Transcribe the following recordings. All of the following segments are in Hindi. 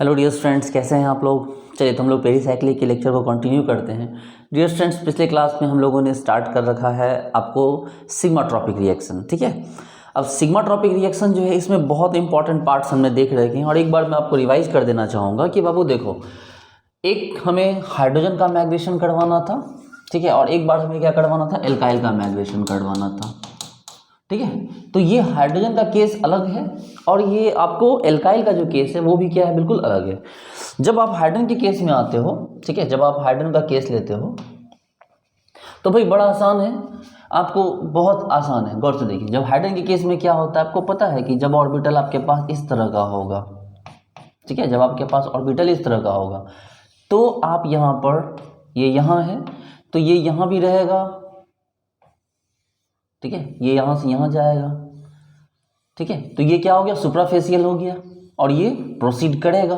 हेलो डियर स्टूडेंट्स, कैसे हैं आप लोग। चलिए तो हम लोग पेरिसाइक्लिक के लेक्चर को कंटिन्यू करते हैं। डियर स्टूडेंट्स, पिछले क्लास में हम लोगों ने स्टार्ट कर रखा है आपको सिग्माट्रॉपिक रिएक्शन, ठीक है। अब सिग्माट्रॉपिक रिएक्शन जो है इसमें बहुत इंपॉर्टेंट पार्ट्स हमने देख रखे हैं और एक बार मैं आपको रिवाइज कर देना चाहूँगा कि बाबू देखो, एक हमें हाइड्रोजन का माइग्रेशन करवाना था, ठीक है, और एक बार हमें क्या करवाना था, एल्काइल का माइग्रेशन करवाना था, ठीक है। तो ये हाइड्रोजन का केस अलग है और ये आपको एल्काइल का जो केस है वो भी क्या है, बिल्कुल अलग है। जब आप हाइड्रोजन के केस में आते हो, ठीक है, जब आप हाइड्रोजन का केस लेते हो तो भाई बड़ा आसान है, आपको बहुत आसान है। गौर से देखिए, जब हाइड्रोजन के केस में क्या होता है आपको पता है कि जब ऑर्बिटल आपके पास इस तरह का होगा, ठीक है, जब आपके पास ऑर्बिटल इस तरह का होगा तो आप यहाँ पर, ये यहाँ है तो ये यहाँ भी रहेगा, ठीक है, ये यहाँ से यहाँ जाएगा, ठीक है। तो ये क्या हो गया, सुप्राफेशियल हो गया और ये प्रोसीड करेगा,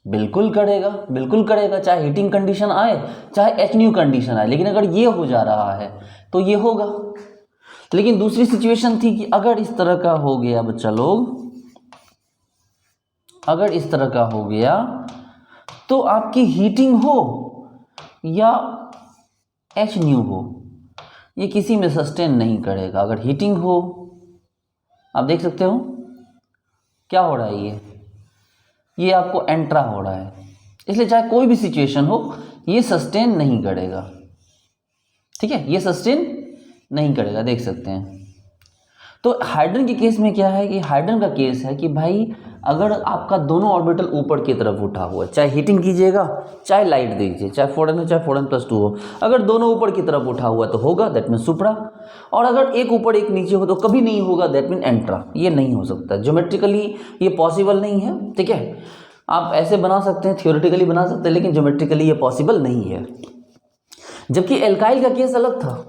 बिल्कुल करेगा, बिल्कुल करेगा, चाहे हीटिंग कंडीशन आए चाहे एच न्यू कंडीशन आए, लेकिन अगर ये हो जा रहा है तो ये होगा। लेकिन दूसरी सिचुएशन थी कि अगर इस तरह का हो गया बच्चा लोग, अगर इस तरह का हो गया तो आपकी हीटिंग हो या एच न्यू हो, ये किसी में सस्टेन नहीं करेगा। अगर हीटिंग हो, आप देख सकते हो क्या हो रहा है, ये आपको एंट्रा हो रहा है, इसलिए चाहे कोई भी सिचुएशन हो ये सस्टेन नहीं करेगा, ठीक है, ये सस्टेन नहीं करेगा, देख सकते हैं। तो हाइड्रोजन के केस में क्या है कि हाइड्रोजन का केस है कि भाई अगर आपका दोनों ऑर्बिटल ऊपर की तरफ उठा हुआ है, चाहे हीटिंग कीजिएगा चाहे लाइट दीजिए, चाहे 4n हो चाहे 4n+2 हो, अगर दोनों ऊपर की तरफ उठा हुआ तो होगा, दैट मीन सुप्रा। और अगर एक ऊपर एक नीचे हो तो कभी नहीं होगा, दैट मीन एंट्रा। ये नहीं हो सकता, ज्योमेट्रिकली ये पॉसिबल नहीं है, ठीक है। आप ऐसे बना सकते हैं, थियोरेटिकली बना सकते हैं, लेकिन ज्योमेट्रिकली ये पॉसिबल नहीं है। जबकि एल्काइल का केस अलग था,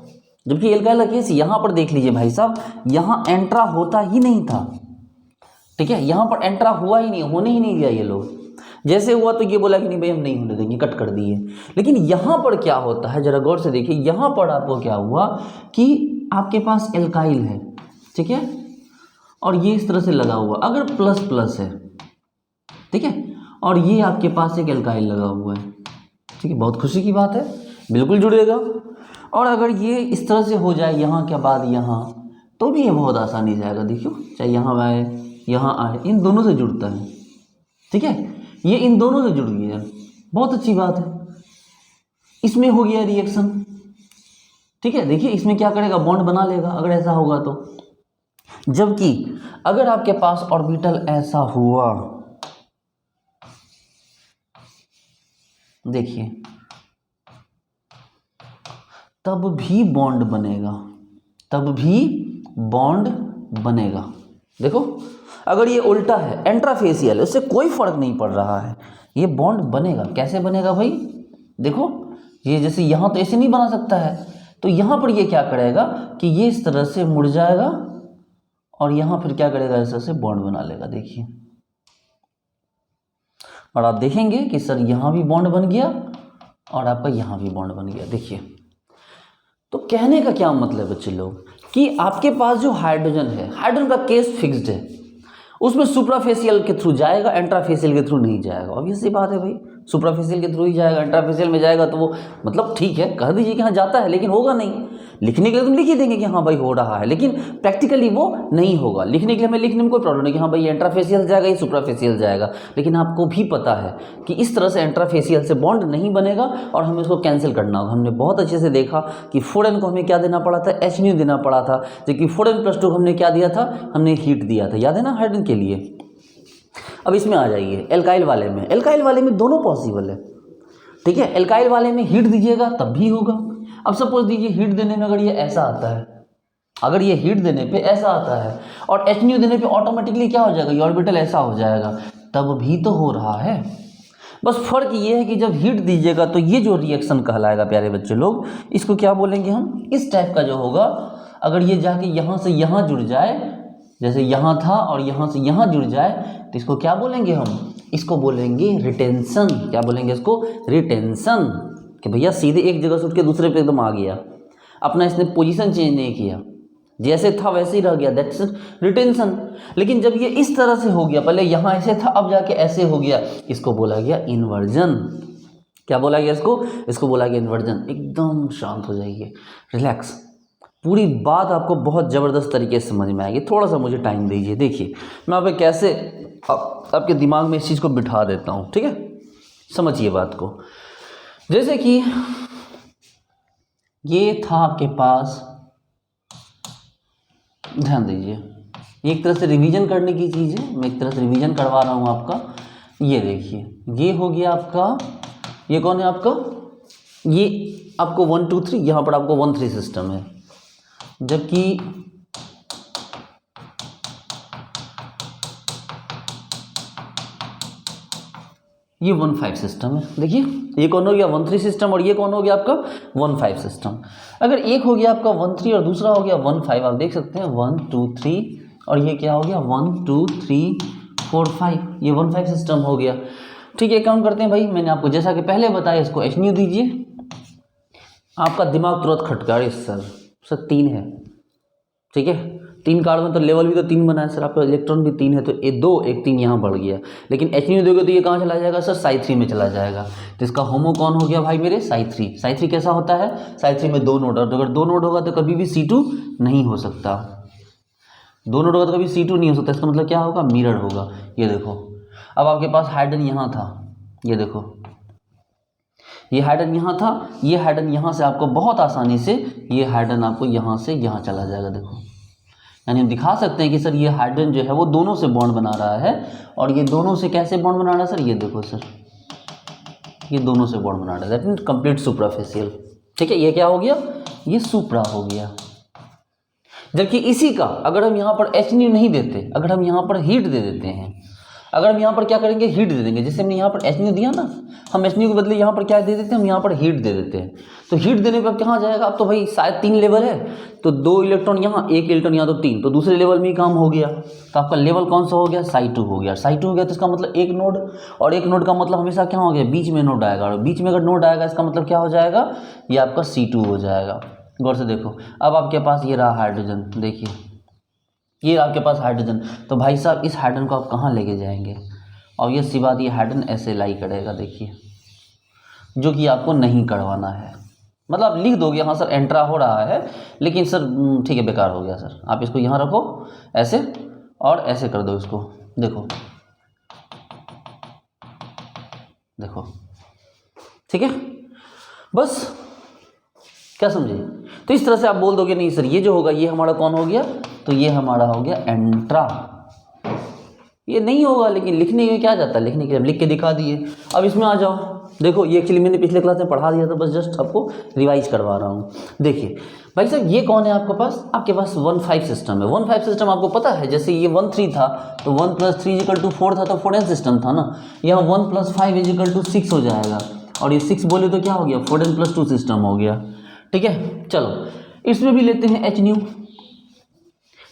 जबकि एल्काइल का केस यहाँ पर देख लीजिए भाई साहब, यहाँ एंट्रा होता ही नहीं था, ठीक है, यहाँ पर एंट्रा हुआ ही नहीं, होने ही नहीं दिया ये लोग। जैसे हुआ तो ये बोला कि नहीं भाई हम नहीं होने देंगे, कट कर दिए। लेकिन यहाँ पर क्या होता है, जरा गौर से देखिए, यहाँ पर आपको क्या हुआ कि आपके पास एल्काइल है, ठीक है, और ये इस तरह से लगा हुआ, अगर प्लस प्लस है, ठीक है, और ये आपके पास एक एल्काइल लगा हुआ है, ठीक है, बहुत खुशी की बात है, बिल्कुल जुड़ेगा। और अगर ये इस तरह से हो जाए यहाँ के बाद यहाँ, तो भी ये बहुत आसानी से आएगा। देखियो, चाहे यहाँ आए यहाँ आए, इन दोनों से जुड़ता है, ठीक है, ये इन दोनों से जुड़ गया, बहुत अच्छी बात है। इसमें हो गया रिएक्शन, ठीक है, देखिए इसमें क्या करेगा, बॉन्ड बना लेगा अगर ऐसा होगा तो। जबकि अगर आपके पास ऑर्बिटल ऐसा हुआ, देखिए, तब भी बॉन्ड बनेगा, तब भी बॉन्ड बनेगा। देखो, अगर ये उल्टा है, एंट्राफेसियल है, उससे कोई फर्क नहीं पड़ रहा है, ये बॉन्ड बनेगा। कैसे बनेगा भाई, देखो, ये जैसे यहाँ तो ऐसे नहीं बना सकता है, तो यहाँ पर ये क्या करेगा कि ये इस तरह से मुड़ जाएगा और यहाँ फिर क्या करेगा, इस तरह से बॉन्ड बना लेगा, देखिए। और आप देखेंगे कि सर यहाँ भी बॉन्ड बन गया और आपका यहाँ भी बॉन्ड बन गया, देखिए। तो कहने का क्या मतलब बच्चे लोग कि आपके पास जो हाइड्रोजन है, हाइड्रोजन का केस फिक्स्ड है, उसमें सुप्राफेशियल के थ्रू जाएगा, एंट्राफेशियल के थ्रू नहीं जाएगा। ऑब्वियस सी बात है भाई, सुप्राफेशियल के थ्रू ही जाएगा, एंट्राफेशियल में जाएगा तो वो मतलब ठीक है, कह दीजिए कि हाँ जाता है, लेकिन होगा नहीं। लिखने के लिए तुम लिख ही देंगे कि हाँ भाई हो रहा है, लेकिन प्रैक्टिकली वो नहीं होगा। लिखने के लिए हमें लिखने में कोई प्रॉब्लम नहीं कि हाँ भाई एंट्राफेशियल जाएगा, ये सुप्राफेशियल जाएगा, लेकिन आपको भी पता है कि इस तरह से एंट्राफेशियल से बॉन्ड नहीं बनेगा और हमें उसको कैंसिल करना होगा। हमने बहुत अच्छे से देखा कि 4n को हमें क्या देना पड़ा था, एच न्यू देना पड़ा था, जबकि 4n+2 हमने क्या दिया था, हमने हीट दिया था, याद है ना, हाइड्रोजन के लिए। अब इसमें आ जाइए एल्काइल वाले में, एल्काइल वाले में दोनों पॉसिबल है, ठीक है। एल्काइल वाले में हीट दीजिएगा तब भी होगा। अब सपोज दीजिए हीट देने में अगर ये ऐसा आता है, अगर ये हीट देने पे ऐसा आता है और एच न्यू देने पे ऑटोमेटिकली क्या हो जाएगा, ये ऑर्बिटल ऐसा हो जाएगा, तब भी तो हो रहा है। बस फर्क ये है कि जब हीट दीजिएगा तो ये जो रिएक्शन कहलाएगा प्यारे बच्चे लोग, इसको क्या बोलेंगे हम, इस टाइप का जो होगा, अगर ये जाके यहाँ से यहाँ जुड़ जाए, जैसे यहाँ था और यहाँ से यहाँ जुड़ जाए, तो इसको क्या बोलेंगे हम, इसको बोलेंगे रिटेंशन। क्या बोलेंगे इसको, रिटेंशन। कि भैया सीधे एक जगह से उठ के दूसरे पे एकदम आ गया, अपना इसने पोजीशन चेंज नहीं किया, जैसे था वैसे ही रह गया, दैट्स रिटेंशन। लेकिन जब ये इस तरह से हो गया, पहले यहाँ ऐसे था अब जाके ऐसे हो गया, इसको बोला गया इन्वर्जन। क्या बोला गया इसको बोला गया इन्वर्जन। एकदम शांत हो जाइए, रिलैक्स, पूरी बात आपको बहुत ज़बरदस्त तरीके से समझ में आएगी। थोड़ा सा मुझे टाइम दीजिए, देखिए मैं आप कैसे आपके दिमाग में इस चीज़ को बिठा देता हूँ, ठीक है। समझिए बात को। जैसे कि ये था आपके पास, ध्यान दीजिए, ये एक तरह से रिवीजन करने की चीज़ है, मैं एक तरह से रिवीजन करवा रहा हूँ आपका। ये देखिए, ये हो गया आपका, ये कौन है आपका, ये आपको 1 2 3, यहाँ पर आपको 1 3 सिस्टम है, जबकि ये 1 5 सिस्टम है। देखिए ये कौन हो गया 1 3 सिस्टम, और ये कौन हो गया आपका 1 5 सिस्टम। अगर एक हो गया आपका 1 3 और दूसरा हो गया 1 5, आप देख सकते हैं 1 2 3, और ये क्या हो गया 1 2 3 4 5, ये 1 5 सिस्टम हो गया। ठीक है, काम करते हैं भाई, मैंने आपको जैसा कि पहले बताया, इसको एच न्यू दीजिए। आपका दिमाग तुरंत खटका, अरे सर 3 है, ठीक है, 3 कार्बन तो लेवल भी तो 3 बना है सर, आपका इलेक्ट्रॉन भी 3 है, तो एक 2 एक 3 यहाँ बढ़ गया। लेकिन एच न्यू दोगे तो ये कहाँ चला जाएगा सर, साई 3 में चला जाएगा। तो इसका होमो कौन हो गया भाई मेरे, साई 3। साई 3 कैसा होता है, साई 3 में 2 नोड, और अगर 2 नोड होगा तो कभी भी C2 नहीं हो सकता, 2 नोड होगा तो कभी C2 नहीं हो सकता। इसका मतलब क्या होगा, मिरर होगा। ये देखो, अब आपके पास हाइड्रोजन यहाँ था, ये देखो ये हाइड्रोजन यहाँ था, ये हाइड्रोजन यहाँ से आपको बहुत आसानी से, ये हाइड्रोजन आपको यहाँ से यहाँ चला जाएगा। देखो, यानी हम दिखा सकते हैं कि सर ये हाइड्रोजन जो है वो दोनों से बॉन्ड बना रहा है, और ये दोनों से कैसे बॉन्ड बना रहा है सर, ये देखो सर, ये दोनों से बॉन्ड बना रहा है, दैट मीन कंप्लीट सुप्राफेशियल। ठीक है, ये क्या हो गया, ये सुप्रा हो गया। जबकि इसी का अगर हम यहाँ पर एच न्यू नहीं देते, अगर हम यहाँ पर हीट दे देते हैं, अगर हम यहाँ पर क्या करेंगे, हीट दे देंगे, जैसे हमने यहाँ पर एच न्यू दिया ना, हम एच न्यू के बदले यहाँ पर क्या दे देते हैं, हम यहाँ पर हीट दे देते हैं। तो हीट देने पर कहाँ जाएगा, अब तो भाई शायद 3 लेवल है, तो 2 इलेक्ट्रॉन यहाँ, 1 इलेक्ट्रॉन यहाँ, तो 3, तो दूसरे लेवल में ही काम हो गया। तो आपका लेवल कौन सा हो गया, साई 2 हो गया। साई 2 हो गया तो इसका मतलब एक नोड, और एक नोड का मतलब हमेशा क्या हो गया, बीच में नोड आएगा, और बीच में अगर नोड आएगा इसका मतलब क्या हो जाएगा, ये आपका C2 हो जाएगा। गौर से देखो, अब आपके पास ये रहा हाइड्रोजन, देखिए ये आपके पास हाइड्रोजन, तो भाई साहब इस हाइड्रोजन को आप कहाँ लेके जाएंगे, और ये सी बात, ये हाइड्रोजन ऐसे लाई करेगा, देखिए, जो कि आपको नहीं करवाना है। मतलब आप लिख दोगे हाँ सर एंट्रा हो रहा है, लेकिन सर ठीक है बेकार हो गया सर, आप इसको यहाँ रखो ऐसे, और ऐसे कर दो इसको, देखो देखो, ठीक है, बस क्या समझे। तो इस तरह से आप बोल दोगे नहीं सर ये जो होगा ये हमारा कौन हो गया, तो ये हमारा हो गया एंट्रा। ये नहीं होगा, लेकिन लिखने में क्या जाता है, लिखने के लिए लिख के दिखा दिए। अब इसमें आ जाओ, देखो ये एक्चुअली मैंने पिछले क्लास में पढ़ा दिया था, बस जस्ट आपको रिवाइज करवा रहा हूँ। देखिए भाई साहब ये कौन है आपके पास, आपके पास 1 5 सिस्टम है। 1 5 सिस्टम आपको पता है, जैसे ये 1 3 था तो 1 + 3 = 4 था, तो 4n सिस्टम था ना। यहाँ 1 + 5 = 6 हो जाएगा, और ये 6 बोले तो क्या हो गया, 4n + 2 सिस्टम हो गया। ठीक है, चलो इसमें भी लेते हैं एच न्यू।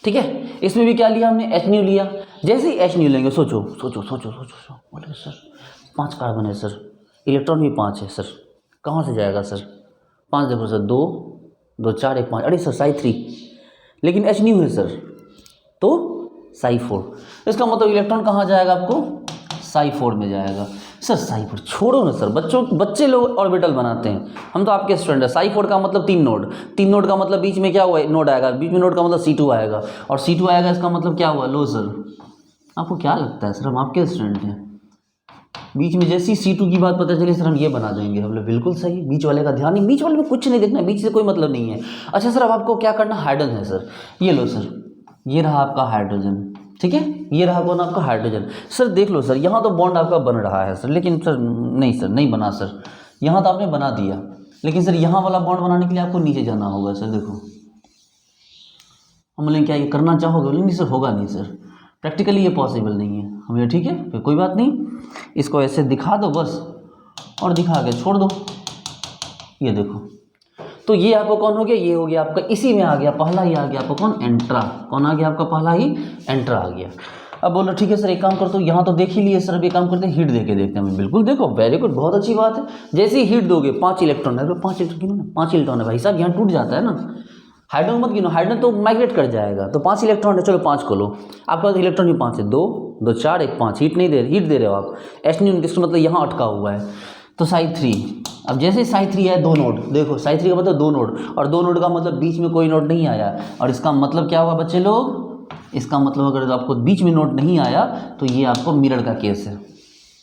ठीक है, इसमें भी क्या लिया हमने, एच न्यू लिया। जैसे ही एच न्यू लेंगे, सोचो सोचो सोचो सोचो सोचो, बोले सर 5 कार्बन है सर, इलेक्ट्रॉन भी 5 है सर, कहाँ से जाएगा सर, 5 देखो सर, 2 2 4 1 5, अरे सर साई 3, लेकिन एच न्यू है सर, तो साई 4। इसका मतलब इलेक्ट्रॉन कहाँ जाएगा आपको, साई 4 में जाएगा। सर साई 4 छोड़ो ना सर, बच्चे लोग ऑर्बिटल बनाते हैं, हम तो आपके स्टूडेंट हैं। साई 4 का मतलब 3 नोड, 3 नोड का मतलब बीच में क्या हुआ, नोड आएगा, बीच में नोड का मतलब C2 आएगा, और C2 आएगा इसका मतलब क्या हुआ, लो सर आपको क्या लगता है सर, हम आपके स्टूडेंट हैं, बीच में जैसी C2 की बात पता चली सर हम ये बना देंगे। हम लोग बिल्कुल सही, बीच वाले का ध्यान नहीं, बीच वाले में कुछ नहीं देखना, बीच से कोई मतलब नहीं है। अच्छा सर अब आपको क्या करना, हाइड्रोजन है सर, ये लो सर, ये रहा आपका हाइड्रोजन, ठीक है, ये रहा कौन आपका हाइड्रोजन। सर देख लो सर यहाँ तो बॉन्ड आपका बन रहा है सर, लेकिन सर नहीं बना सर, यहाँ तो आपने बना दिया, लेकिन सर यहाँ वाला बॉन्ड बनाने के लिए आपको नीचे जाना होगा सर। देखो हम बोलें क्या ये करना चाहोगे, बोले नहीं सर होगा नहीं सर, प्रैक्टिकली ये पॉसिबल नहीं है। हम ये ठीक है फिर कोई बात नहीं, इसको ऐसे दिखा दो बस, और दिखा के छोड़ दो। ये देखो, तो ये आपको कौन हो गया, ये हो गया आपका, इसी में आ गया पहला ही आ गया आपको कौन, एंट्रा। कौन आ गया आपका, पहला ही एंट्रा आ गया। अब बोलो ठीक है सर एक काम करते हो, यहाँ तो देख ही लिए सर, अब एक काम करते हैं हीट दे के देखते हैं। बिल्कुल देखो, वेरी गुड, बहुत अच्छी बात है। जैसे ही हीट दोगे 5 इलेक्ट्रॉन है, 5 इलेक्ट्रॉन है, 5 इलेक्ट्रॉन है भाई साहब, यहाँ टूट जाता है ना, हाइड्रोजन मत गिनो, हाइड्रोजन तो माइग्रेट कर जाएगा। तो 5 इलेक्ट्रॉन है, चलो 5 को लो। आपके पास इलेक्ट्रॉन भी 5 है, 2 2 4 1 5। हीट नहीं दे रहे, हीट दे रहे हो आप। एच न्यू इसका मतलब यहाँ अटका हुआ है, तो साई 3। अब जैसे साई 3 है 2 नोड, देखो साई 3 का मतलब 2 नोड, और 2 नोड का मतलब बीच में कोई नोड नहीं आया। और इसका मतलब क्या हुआ बच्चे लोग, इसका मतलब अगर आपको बीच में नोड नहीं आया तो ये आपको मिरर का केस है।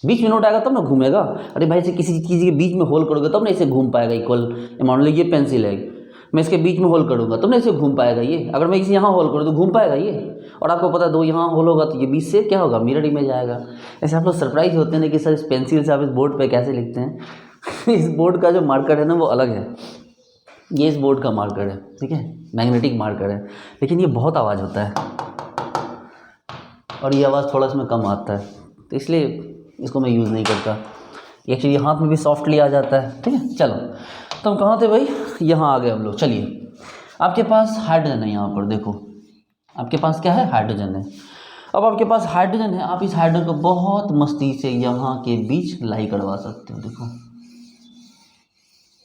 बीच में नोट आएगा तब ना घूमेगा। अरे भाई, से किसी चीज़ के बीच में होल करोगे तब ना इसे घूम पाएगा। इक्वल मान लो ये पेंसिल है, मैं इसके बीच में होल करूँगा तब ना इसे घूम पाएगा ये। अगर मैं इसे यहाँ होल करूँ तो घूम पाएगा ये। और आपको पता है 2 यहाँ होल होगा तो ये बीच से क्या होगा, मिरर इमेज आएगा। ऐसे आप लोग सरप्राइज होते हैं कि सर इस पेंसिल से आप इस बोर्ड पर कैसे लिखते हैं। इस बोर्ड का जो मार्कर है ना वो अलग है, ये इस बोर्ड का मार्कर है, ठीक है, मैग्नेटिक मार्कर है। लेकिन ये बहुत आवाज़ होता है और ये आवाज़ थोड़ा इसमें कम आता है, तो इसलिए इसको मैं यूज़ नहीं करता। एक्चुअली हाथ में भी सॉफ्टली आ जाता है, ठीक है। चलो, तो हम कहाँ थे भाई, यहाँ आ गए हम लोग। चलिए, आपके पास हाइड्रोजन है, यहाँ पर देखो आपके पास क्या है, हाइड्रोजन है। अब आपके पास हाइड्रोजन है, आप इस हाइड्रोजन को बहुत मस्ती से यहाँ के बीच लाई करवा सकते हो। देखो,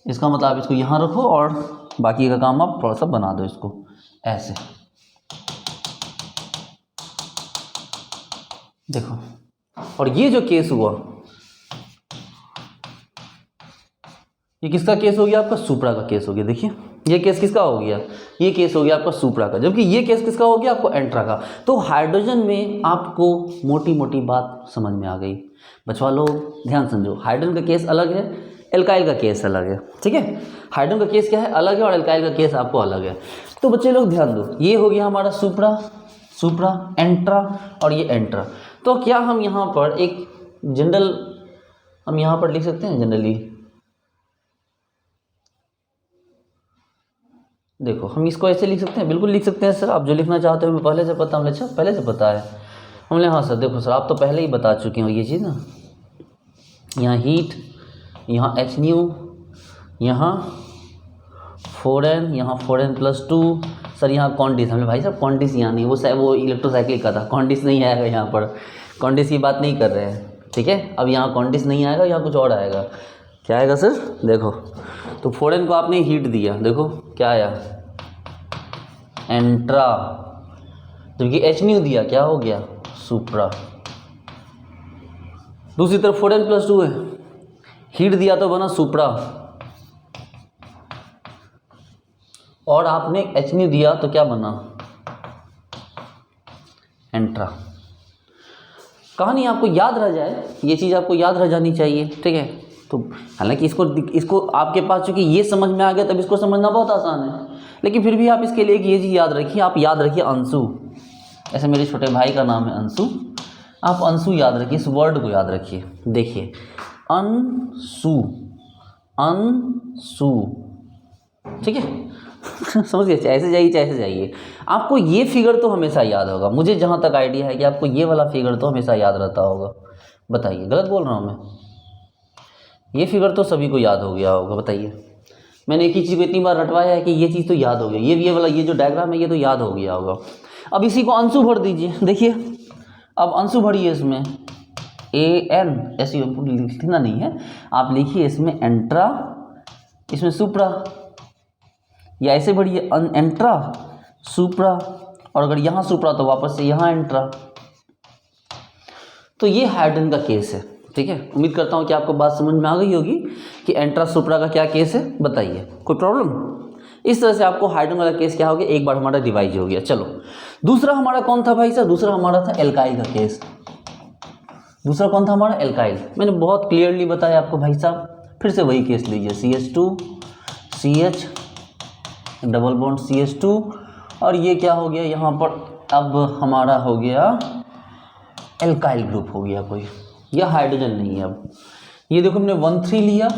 इसका मतलब आप इसको यहाँ रखो और बाकी का काम आप थोड़ा सा बना दो इसको ऐसे। देखो, और ये जो केस हुआ, ये किसका केस हो गया, आपका सुप्रा का केस हो गया। देखिए, ये केस किसका हो गया, ये केस हो गया आपका सुप्रा का, जबकि ये केस किसका हो गया, आपको एंट्रा का। तो हाइड्रोजन में आपको मोटी मोटी बात समझ में आ गई। बचवा लोग ध्यान समझो, हाइड्रोजन का केस अलग है, एल्काइल का केस अलग है, ठीक है। हाइड्रोजन का केस क्या है, अलग है, और एल्काइल का केस आपको अलग है। तो बच्चे लोग ध्यान दो, ये हो गया हमारा सुप्रा, सुप्रा, एंट्रा और ये एंट्रा। तो क्या हम यहाँ पर एक जनरल, हम यहाँ पर लिख सकते हैं जनरली, देखो हम इसको ऐसे लिख सकते हैं, बिल्कुल लिख सकते हैं सर, आप जो लिखना चाहते हो हमें पहले से पता, हमने अच्छा पहले से पता है हमने। हाँ सर, देखो सर, आप तो पहले ही बता चुके हो ये चीज़ ना। यहाँ हीट, यहाँ एच न्यू, यहाँ 4n, यहाँ 4n+2। सर यहाँ कॉन्डिस, हमने भाई साहब कॉन्डिस यहाँ नहीं, वो इलेक्ट्रोसाइक्लिक का था, कॉन्डिस नहीं आएगा यहाँ पर, कॉन्डिस की बात नहीं कर रहे हैं, ठीक है। अब यहाँ कॉन्डिस नहीं आएगा, यहाँ कुछ और आएगा। क्या आएगा सर, देखो, तो 4n को आपने हीट दिया, देखो क्या आया, एंट्रा। जबकि एच न्यू दिया, क्या हो गया, सुप्रा। दूसरी तरफ 4n+2 है, हीट दिया तो बना सुप्रा, और आपने एच न्यू दिया तो क्या बना, एंट्रा। कहानी आपको याद रह जाए, ये चीज़ आपको याद रह जानी चाहिए, ठीक है। तो हालांकि इसको आपके पास चूंकि ये समझ में आ गया, तब इसको समझना बहुत आसान है, लेकिन फिर भी आप इसके लिए ये चीज़ याद रखिए। आप याद रखिए अंशु, ऐसे मेरे छोटे भाई का नाम है अंशु, आप अंशु याद रखिए, इस वर्ड को याद रखिए। देखिए, अंशु, अंशु, ठीक है। समझ गए, चाहे ऐसे जाइए चाहे ऐसे जाइए, आपको ये फिगर तो हमेशा याद होगा। मुझे जहाँ तक आइडिया है कि आपको ये वाला फिगर तो हमेशा याद रहता होगा। बताइए, गलत बोल रहा हूँ मैं? ये फिगर तो सभी को याद हो गया होगा, बताइए। मैंने एक ही चीज़ को इतनी बार रटवाया है कि ये चीज़ तो याद हो गई, ये वाला ये जो डायग्राम है ये तो याद हो गया होगा। अब इसी को अंशु भर दीजिए, देखिए अब अंशु भरिए इसमें, AN, ऐसे लिखना नहीं है, आप लिखिए इसमें एंट्रा, इसमें सुप्रा, या ऐसे भरिए एंट्रा सुप्रा, और अगर यहाँ सुप्रा तो वापस से यहाँ एंट्रा। तो ये हाइड्रोजन का केस है, ठीक है। उम्मीद करता हूँ कि आपको बात समझ में आ गई होगी कि एंट्रा सुप्रा का क्या केस है, बताइए, कोई प्रॉब्लम? इस तरह से आपको हाइड्रोजन वाला केस क्या हो गया, एक बार हमारा रिवाइज हो गया। चलो, दूसरा हमारा कौन था भाई साहब, दूसरा हमारा था एल्काइल का केस। दूसरा कौन था हमारा, एल्काइल। मैंने बहुत क्लियरली बताया आपको भाई साहब, फिर से वही केस लीजिए, CH2 CH double bond CH2, और ये क्या हो गया यहाँ पर, अब हमारा हो गया एल्काइल ग्रुप हो गया कोई, यह हाइड्रोजन नहीं है। अब ये देखो हमने 1,3 लिया,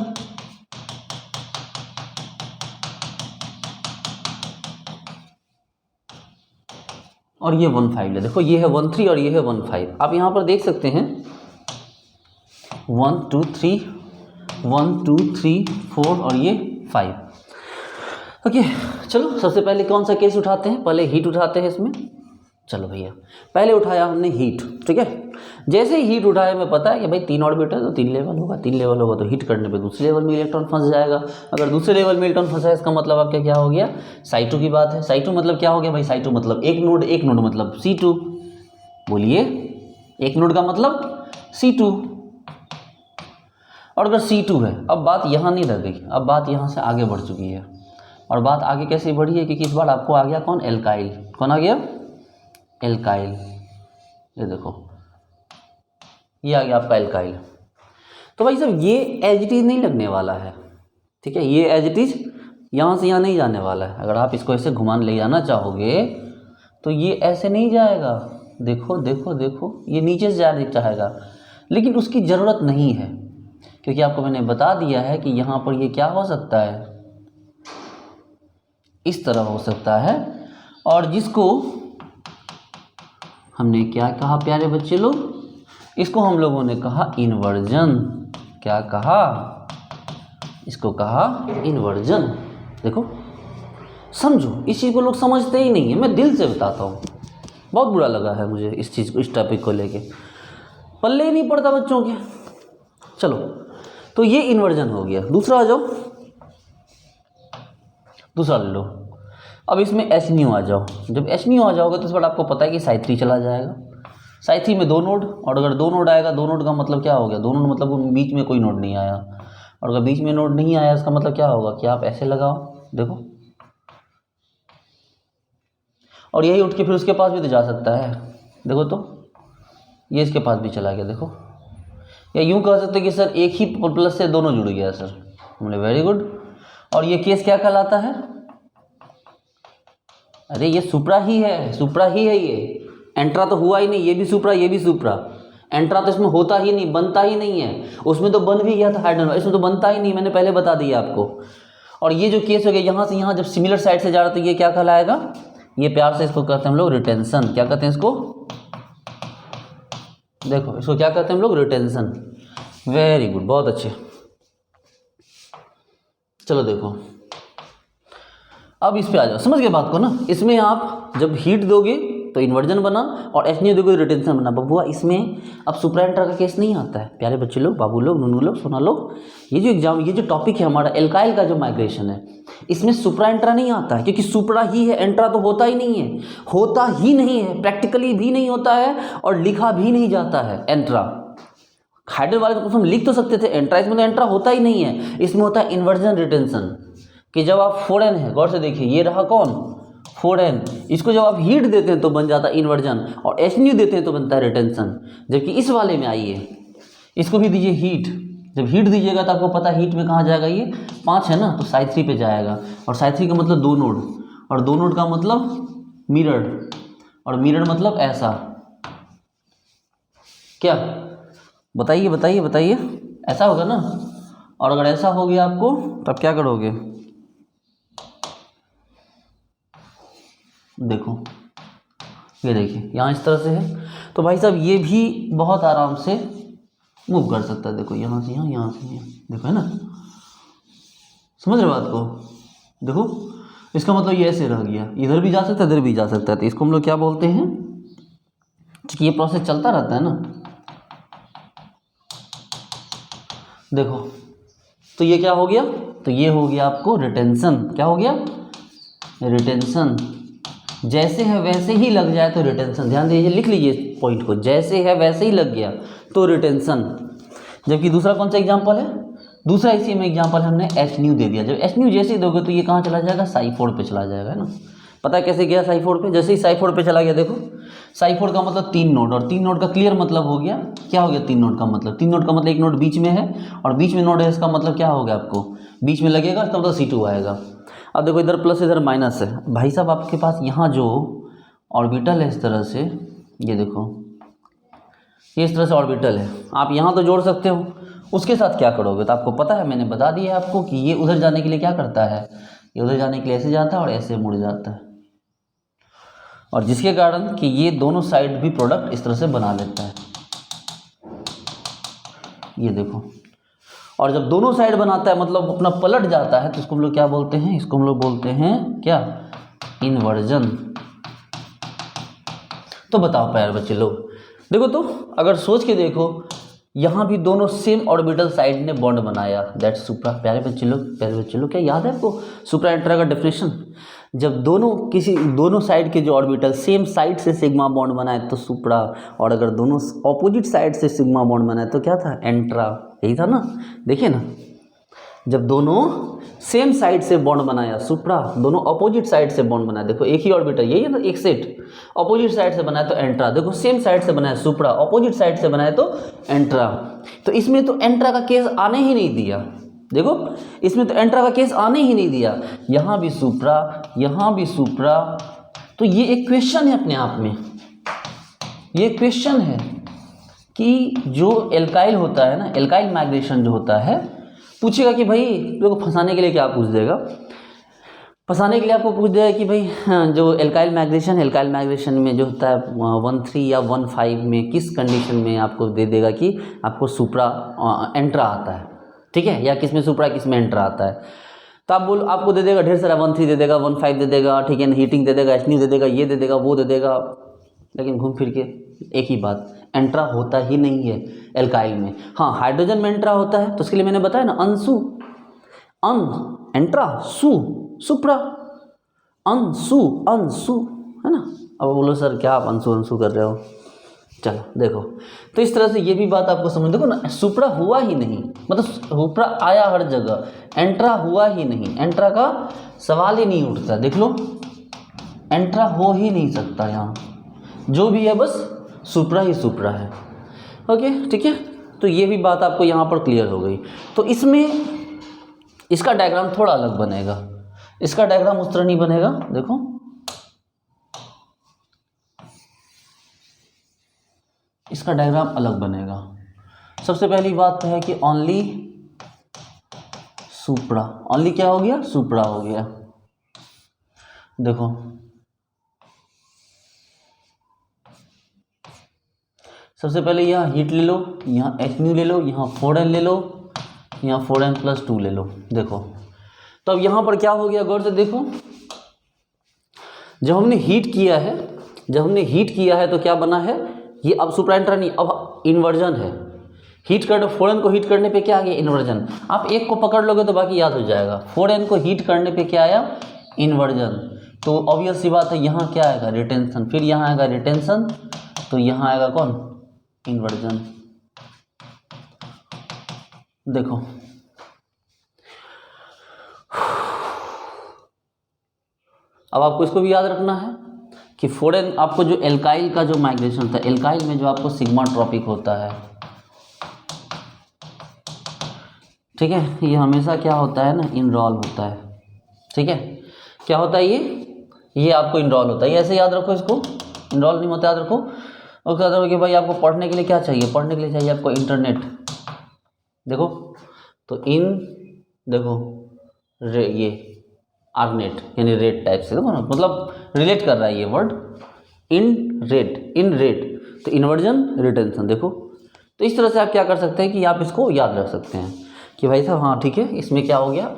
और ये 1,5 लिया। देखो ये है 1,3 और ये है 1,5। आप यहाँ पर देख सकते हैं 1 2 3 1 2 3 4 और ये 5। ओके, चलो सबसे पहले कौन सा केस उठाते हैं, पहले हीट उठाते हैं इसमें। चलो भैया, पहले उठाया हमने हीट, ठीक है। जैसे ही हीट उठाया, हमें पता है कि भाई 3 ऑर्बिट है तो 3 लेवल होगा, 3 लेवल होगा तो हीट करने पे दूसरे लेवल में इलेक्ट्रॉन फंस जाएगा। अगर दूसरे लेवल में इलेक्ट्रॉन फंसा है, इसका मतलब आपका क्या हो गया, Psi2 की बात है। Psi2 मतलब क्या हो गया भाई, Psi2 मतलब एक नोड मतलब C2। बोलिए, एक नोड का मतलब C2। और अगर C2 है, अब बात यहाँ नहीं रह गई, अब बात यहाँ से आगे बढ़ चुकी है। और बात आगे कैसे बढ़ी है, क्योंकि इस बार आपको आ गया कौन, एल्काइल। कौन आ गया, एल्काइल। ये देखो, ये आ गया आपका एल्काइल। तो भाई साहब ये एज इट इज नहीं लगने वाला है, ठीक है। ये एज इट इज यहाँ से यहाँ नहीं जाने वाला है। अगर आप इसको ऐसे घुमान ले जाना चाहोगे तो ये ऐसे नहीं जाएगा। देखो देखो देखो, ये नीचे से जाने चाहेगा, लेकिन उसकी ज़रूरत नहीं है, क्योंकि आपको मैंने बता दिया है कि यहाँ पर ये क्या हो सकता है, इस तरह हो सकता है। और जिसको हमने क्या कहा प्यारे बच्चे लोग, इसको हम लोगों ने कहा इन्वर्जन। क्या कहा, इसको कहा इन्वर्जन। देखो समझो, इस चीज़ को लोग समझते ही नहीं है, मैं दिल से बताता हूँ। बहुत बुरा लगा है मुझे इस चीज़ को, इस टॉपिक को लेके, पल्ले ही नहीं पड़ता बच्चों के। चलो, तो ये इन्वर्जन हो गया। दूसरा आ जाओ, दूसरा ले लो। अब इसमें H आ जाओ। जब H आ जाओगे तो इस बार आपको पता है कि Psi3 चला जाएगा। Psi3 में 2 नोड, और अगर 2 नोड आएगा, 2 नोड का मतलब क्या हो गया, 2 नोड मतलब बीच में कोई नोड नहीं आया। और अगर बीच में नोड नहीं आया, इसका मतलब क्या होगा कि आप ऐसे लगाओ, देखो, और यही उठ के फिर उसके पास भी तो जा सकता है। देखो तो ये इसके पास भी चला गया, देखो। या यूं कह सकते कि सर एक ही प्लस से दोनों जुड़ गया सर, हमने वेरी गुड। और ये केस क्या कहलाता है, अरे ये सुप्रा ही है, सुप्रा ही है। ये एंट्रा तो हुआ ही नहीं, ये भी सुप्रा, ये भी सुप्रा। एंट्रा तो इसमें होता ही नहीं, बनता ही नहीं है। उसमें तो बन भी गया था हाइड्रोजन, इसमें तो बनता ही नहीं, मैंने पहले बता दिया आपको। और ये जो केस हो गया यहाँ से यहाँ, जब सिमिलर साइड से जा रहा तो ये क्या कहलाएगा, ये प्यार से इसको कहते हैं हम लोग रिटेंशन। क्या कहते हैं इसको, देखो इसको क्या कहते हैं हम लोग, रिटेंशन। वेरी गुड, बहुत अच्छे। चलो देखो, अब इस पे आ जाओ, समझ गए बात को ना। इसमें आप जब हीट दोगे तो इन्वर्जन बना, और H दोगे तो रिटेंशन बना। बबुआ इसमें अब सुप्रा एंट्रा का केस नहीं आता है प्यारे बच्चे लोग, बाबू लोग, नूनू लोग, सोना लोग। ये जो एग्जाम, ये जो टॉपिक है हमारा एल्काइल का जो माइग्रेशन है, इसमें सुप्रा एंट्रा नहीं आता है, क्योंकि सुप्रा ही है, एंट्रा तो होता ही नहीं है, होता ही नहीं है, प्रैक्टिकली भी नहीं होता है, और लिखा भी नहीं जाता है एंट्रा। हाइड्रोजन वाले तो हम लिख तो सकते थे एंट्रा, इसमें तो एंट्रा होता ही नहीं है। इसमें होता है इन्वर्जन रिटेंशन, कि जब आप 4n है, गौर से देखिए, ये रहा कौन 4n, इसको जब आप हीट देते हैं तो बन जाता है इन्वर्जन, और H देते हैं तो बनता है रिटेंशन। जबकि इस वाले में आइए, इसको भी दीजिए हीट, जब हीट दीजिएगा तो आपको पता है हीट में कहाँ जाएगा, ये 5 है ना, तो Psi3 पे जाएगा। और Psi3 का मतलब 2 नोड, और 2 नोड का मतलब मिरर्ड, और मिरर्ड मतलब ऐसा। क्या बताइए बताइए बताइए, ऐसा होगा ना। और अगर ऐसा हो गया आपको, तब क्या करोगे, देखो ये देखिए यहाँ इस तरह से है, तो भाई साहब ये भी बहुत आराम से मूव कर सकता है। देखो यहाँ से यहाँ, यहाँ से यहाँ, देखो है ना, समझ रहे बात को। देखो इसका मतलब ये ऐसे रह गया, इधर भी जा सकता है, इधर भी जा सकता है। तो इसको हम लोग क्या बोलते हैं, कि ये प्रोसेस चलता रहता है ना। देखो तो ये क्या हो गया, तो ये हो गया आपको रिटेंशन। क्या हो गया, रिटेंशन। जैसे है वैसे ही लग जाए तो रिटेंशन। ध्यान दीजिए, लिख लीजिए पॉइंट को, जैसे है वैसे ही लग गया तो रिटेंशन। जबकि दूसरा कौन सा एग्जांपल है, दूसरा इसी में एग्जांपल हमने H दे दिया। जब H जैसे ही दोगे तो ये कहाँ चला जाएगा, Psi4 पे चला जाएगा, है ना। पता है कैसे गया Psi4 पे, जैसे ही Psi4 पे चला गया, देखो Psi4 का मतलब 3 नोड, और 3 नोड का क्लियर मतलब हो गया, क्या हो गया 3 नोड का मतलब, 3 नोड का मतलब एक नोड बीच में है, और बीच में नोड है, इसका मतलब क्या हो गया, आपको बीच में लगेगा, इसका मतलब C2 आएगा। अब देखो इधर प्लस इधर माइनस है, भाई साहब आपके पास यहाँ जो ऑर्बिटल है इस तरह से, ये देखो ये इस तरह से ऑर्बिटल है, आप यहाँ तो जोड़ सकते हो, उसके साथ क्या करोगे, तो आपको पता है, मैंने बता दिया है आपको कि ये उधर जाने के लिए क्या करता है, ये उधर जाने के लिए ऐसे जाता है और ऐसे मुड़ जाता है, और जिसके कारण कि ये दोनों साइड भी प्रोडक्ट इस तरह से बना लेता है, ये देखो। और जब दोनों साइड बनाता है मतलब अपना पलट जाता है, तो इसको हम लोग क्या बोलते हैं, इसको हम लोग बोलते हैं क्या, इन्वर्जन। तो बताओ प्यारे बच्चे लोग, देखो तो अगर सोच के देखो, यहाँ भी दोनों सेम ऑर्बिटल साइड ने बॉन्ड बनाया, दैट्स सुप्रा। प्यारे बच्चे लोग क्या याद है आपको सुप्रा एंट्रा का डेफिनेशन? जब दोनों साइड के जो ऑर्बिटल सेम साइड से सिग्मा बॉन्ड बनाए तो सुप्रा, और अगर दोनों ऑपोजिट साइड से सिग्मा बॉन्ड बनाए तो क्या था? एंट्रा। यही था ना? देखिए ना, जब दोनों सेम साइड से बॉन्ड बनाया सुप्रा, दोनों अपोजिट साइड से बॉन्ड बनाया, देखो एक ही ऑर्बिटल, यही है ना, एक सेट अपोजिट साइड से बनाया तो एंट्रा। देखो सेम साइड से बनाया सुप्रा, अपोजिट साइड से बनाया तो एंट्रा। तो इसमें तो एंट्रा का केस आने ही नहीं दिया। देखो इसमें तो एंट्रा का केस आने ही नहीं दिया, यहाँ भी सुप्रा, यहाँ भी सुप्रा। तो ये एक क्वेश्चन है अपने आप में, ये क्वेश्चन है कि जो एल्काइल होता है ना, एल्काइल माइग्रेशन जो होता है, पूछेगा कि भाई देखो फंसाने के लिए क्या पूछ देगा, फंसाने के लिए आपको पूछ देगा कि भाई जो एल्काइल माइग्रेशन में जो होता है 1,3 या 1,5 में किस कंडीशन में आपको दे देगा कि आपको सुप्रा एंट्रा आता है, ठीक है, या किस में सुप्रा किस में एंट्रा आता है। तो आपको दे देगा ढेर सारा, 1,3 दे देगा, 1,5 दे देगा, ठीक है, हीटिंग दे देगा, एचन्यू दे देगा, ये दे देगा, वो दे देगा, लेकिन घूम फिर के एक ही बात, एंट्रा होता ही नहीं है एल्काइल में। हाँ, हाइड्रोजन में एंट्रा होता है, तो उसके लिए मैंने बताया ना, अनसु, अन एंट्रा, सु सुप्रा, अनसु, है ना। अब बोलो सर क्या आप अनसु कर रहे हो, चलो देखो, तो इस तरह से ये भी बात आपको समझ, देखो ना, सुप्रा हुआ ही नहीं, मतलब सुप्रा आया हर जगह, एंट्रा हुआ ही नहीं, एंट्रा का सवाल ही नहीं उठता। देख लो, एंट्रा हो ही नहीं सकता, यहाँ जो भी है बस सुप्रा ही सुप्रा है। ओके, ठीक है, तो ये भी बात आपको यहाँ पर क्लियर हो गई। तो इसमें इसका डायग्राम थोड़ा अलग बनेगा, इसका डायग्राम उस तरह नहीं बनेगा। देखो इसका डायग्राम अलग बनेगा। सबसे पहली बात है कि ओनली सुप्रा, ओनली क्या हो गया? सुप्रा हो गया। देखो सबसे पहले यहाँ हीट ले लो, यहाँ HNU ले लो, यहाँ 4n ले लो, यहाँ 4n+2 ले लो। देखो तो अब यहाँ पर क्या हो गया, गौर से देखो, जब हमने हीट किया है तो क्या बना है ये, अब सुप्रा एंट्रा नहीं, अब इन्वर्जन है। हीट कर 4n को हीट करने पे क्या आ गया? इन्वर्जन। आप एक को पकड़ लोगे तो बाकी याद हो जाएगा। 4n को हीट करने पे क्या आया? इन्वर्जन। तो ऑब्वियस सी बात है, यहाँ क्या आएगा? रिटेंशन। फिर यहाँ आएगा रिटेंशन, तो यहाँ आएगा कौन? इन्वर्जन। देखो अब आपको इसको भी याद रखना है कि 4n, आपको जो एल्काइल का जो माइग्रेशन था, एल्काइल में जो आपको सिग्मा ट्रॉपिक होता है, ठीक है, ये हमेशा क्या होता है ना, इनरोल होता है। ठीक है, क्या होता है ये आपको इनरोल होता है, ऐसे याद रखो इसको, इनरोल नहीं होता, याद रखो। और क्या रखो कि भाई आपको पढ़ने के लिए क्या चाहिए? पढ़ने के लिए चाहिए आपको इंटरनेट। देखो तो देखो ये आरनेट यानी रेट टाइप से, देखो ना, मतलब रिलेट कर रहा है ये वर्ड, इन रेट, तो इन्वर्जन रिटेंशन। देखो तो इस तरह से आप क्या कर सकते हैं कि आप इसको याद रख सकते हैं कि भाई साहब हाँ ठीक है, इसमें क्या हो गया?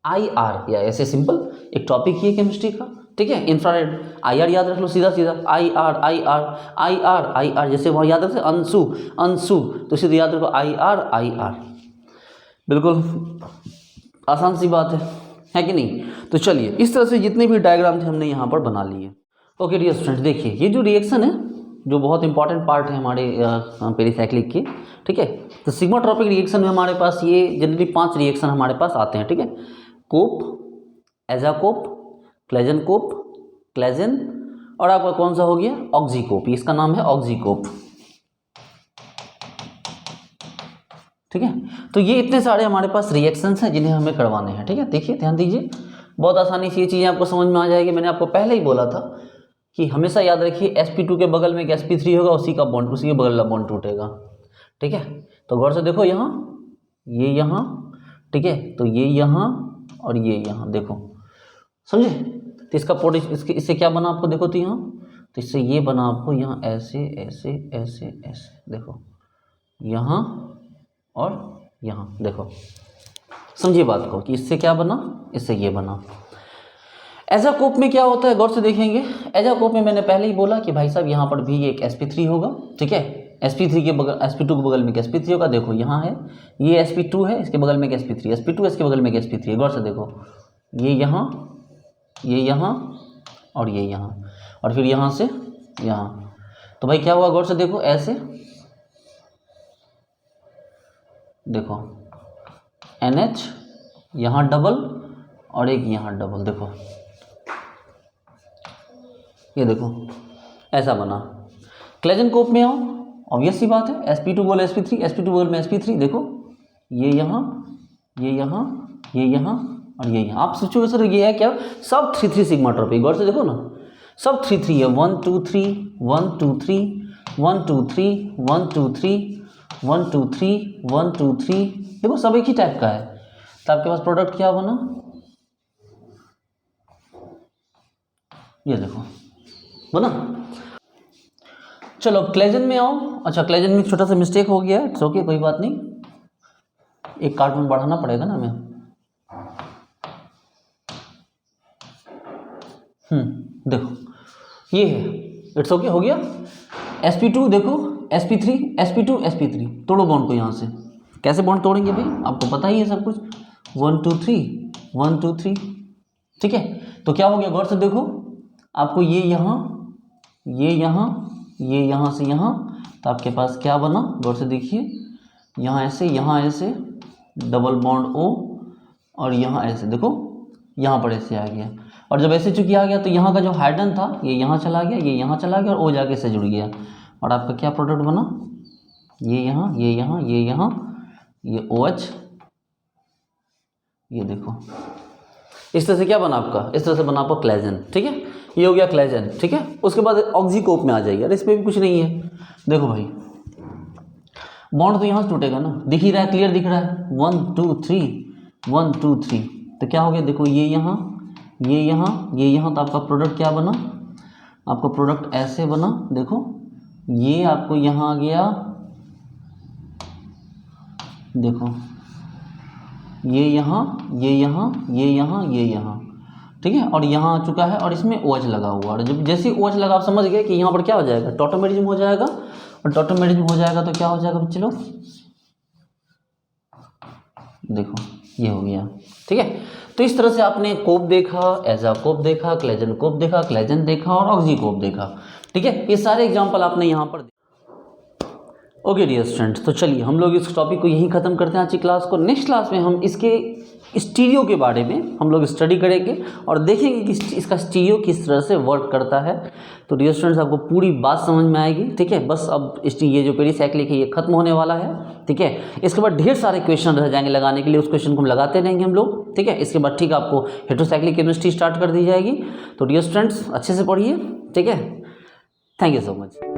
IR, या ऐसे सिंपल एक टॉपिक ही है केमिस्ट्री का, ठीक है, इंफ्रारेड। IR याद रख लो, सीधा IR, जैसे वहाँ याद रखते अंशु, तो सीधे याद रखो IR। बिल्कुल आसान सी बात है कि नहीं? तो चलिए, इस तरह से जितने भी डायग्राम थे हमने यहाँ पर बना लिए। ओके डियर स्टूडेंट, देखिए ये जो रिएक्शन है, जो बहुत इंपॉर्टेंट पार्ट है हमारे पेरिसाइक्लिक के, ठीक है। तो सिग्मा ट्रॉपिक रिएक्शन में हमारे पास ये जनरली 5 रिएक्शन हमारे पास आते हैं, ठीक है। कोप, एजाकोप, क्लेजनकोप, क्लेजन, और आपका कौन सा हो गया? ऑक्सीकोप। इसका नाम है ऑक्सीकोप, ठीक है। तो ये इतने सारे हमारे पास रिएक्शंस हैं जिन्हें हमें करवाने हैं, ठीक है। देखिए ध्यान दीजिए, बहुत आसानी से ये चीज़ें आपको समझ में आ जाएगी। मैंने आपको पहले ही बोला था कि हमेशा याद रखिए sp2 के बगल में एक sp3 होगा, उसी का बॉन्ड, उसी के बगल का बॉन्ड टूटेगा, ठीक है। तो गौर से देखो, यहाँ ये यहाँ, ठीक है, तो ये यहाँ और ये यहाँ, देखो समझे। तो इसका इससे क्या बना आपको? देखो तो यहाँ, तो इससे ये बना आपको यहाँ ऐसे ऐसे ऐसे ऐसे, देखो यहाँ और यहाँ, देखो समझिए बात को कि इससे क्या बना, इससे ये बना। एजाकोप में क्या होता है, गौर से देखेंगे। एजाकोप में मैंने पहले ही बोला कि भाई साहब यहाँ पर भी एक sp3 होगा, ठीक है। sp3 के बगल, sp2 के बगल में एक sp3 होगा। देखो यहाँ है, ये sp2 है, इसके बगल में एक sp3, sp2 इसके बगल में एक sp3 है। गौर से देखो, ये यहाँ और ये यहाँ, और फिर यहाँ से यहाँ। तो भाई क्या हुआ, गौर से देखो, ऐसे देखो NH यहाँ डबल और एक यहाँ डबल, देखो ये देखो ऐसा बना। क्लेजनकोप में आओ, ऑब्वियस सी बात है, sp2 बोले sp3, sp2 बोल में sp3, देखो ये यहाँ ये यहाँ ये यहाँ और ये यहाँ। आप सोचोगे सर ये है क्या, सब 3 सिग्मा ट्रॉपिक। गौर से देखो ना, सब 3 है, 1 2 3 1 2 3 1 2 3 1 2 3 1 2 3 1 2 3, देखो सब एक ही टाइप का है। तो आपके पास प्रोडक्ट क्या बना, ये देखो बना। चलो क्लेजन में आओ। अच्छा क्लेजन में छोटा सा मिस्टेक हो गया है, इट्स ओके, कोई बात नहीं, एक कार्टून बढ़ाना पड़ेगा ना हमें। देखो ये है, इट्स ओके, हो गया। sp2 देखो, sp3 sp2 sp3, तोड़ो बॉन्ड को यहाँ से। कैसे बॉन्ड तोड़ेंगे भाई, आपको पता ही है सब कुछ, 1 2 3 1 2 3, ठीक है। तो क्या हो गया, गौर से देखो, आपको ये यहाँ ये यहाँ ये यहाँ से यहाँ, तो आपके पास क्या बना, गौर से देखिए, यहाँ ऐसे डबल बॉन्ड O, और यहाँ ऐसे, देखो यहाँ पर ऐसे आ गया। और जब ऐसे चूंकि आ गया तो यहाँ का जो हाइड्रोजन था ये यहाँ चला गया, ये यहाँ चला गया, और O जाके से जुड़ गया, और आपका क्या प्रोडक्ट बना, ये यहाँ ये यहाँ ये यहाँ ये OH, ये देखो इस तरह से क्या बना आपका, इस तरह से बना आपका क्लेजन, ठीक है। ये हो गया क्लेजन, ठीक है। उसके बाद ऑक्सीकोप में आ जाइए, अरे इसमें भी कुछ नहीं है। देखो भाई बॉन्ड तो यहाँ से टूटेगा ना, दिख ही रहा है, क्लियर दिख रहा है, 1 2 3 1 2 3, तो क्या हो गया, देखो ये यहाँ ये यहाँ ये यहाँ, तो आपका प्रोडक्ट क्या बना, आपका प्रोडक्ट ऐसे बना, देखो ये आपको यहाँ आ गया, देखो ये यहाँ ये यहाँ ये यहाँ ये यहाँ, ठीक है। और यहाँ आ चुका है, और इसमें OH लगा हुआ, और जब जैसे OH लगा आप समझ गए कि यहाँ पर क्या हो जाएगा, टॉटोमेरिज्म हो जाएगा, और टॉटोमेरिज्म हो जाएगा तो क्या हो जाएगा बच्चे लोग, देखो ये हो गया, ठीक है। तो इस तरह से आपने कोप देखा, एजाकोप देखा, क्लेजन कोप देखा, क्लेजन देखा और ऑक्सीकोप देखा, ठीक है। ये सारे एग्जाम्पल आपने यहाँ पर। ओके डियर स्टूडेंट्स, तो चलिए हम लोग इस टॉपिक को यहीं ख़त्म करते हैं आज की क्लास को। नेक्स्ट क्लास में हम इसके स्टीरियो के बारे में हम लोग स्टडी करेंगे और देखेंगे कि इसका स्टीरियो किस तरह से वर्क करता है। तो डियर स्टूडेंट्स आपको पूरी बात समझ में आएगी, ठीक है। बस अब ये जो पेरिसाइक्लिक है ये खत्म होने वाला है, ठीक है। इसके बाद ढेर सारे क्वेश्चन रह जाएंगे लगाने के लिए, उस क्वेश्चन को हम लगाते रहेंगे हम लोग, ठीक है। इसके बाद ठीक आपको हेटेरोसाइक्लिक केमिस्ट्री स्टार्ट कर दी जाएगी। तो डियर स्टूडेंट्स अच्छे से पढ़िए, ठीक है। Thank you so much.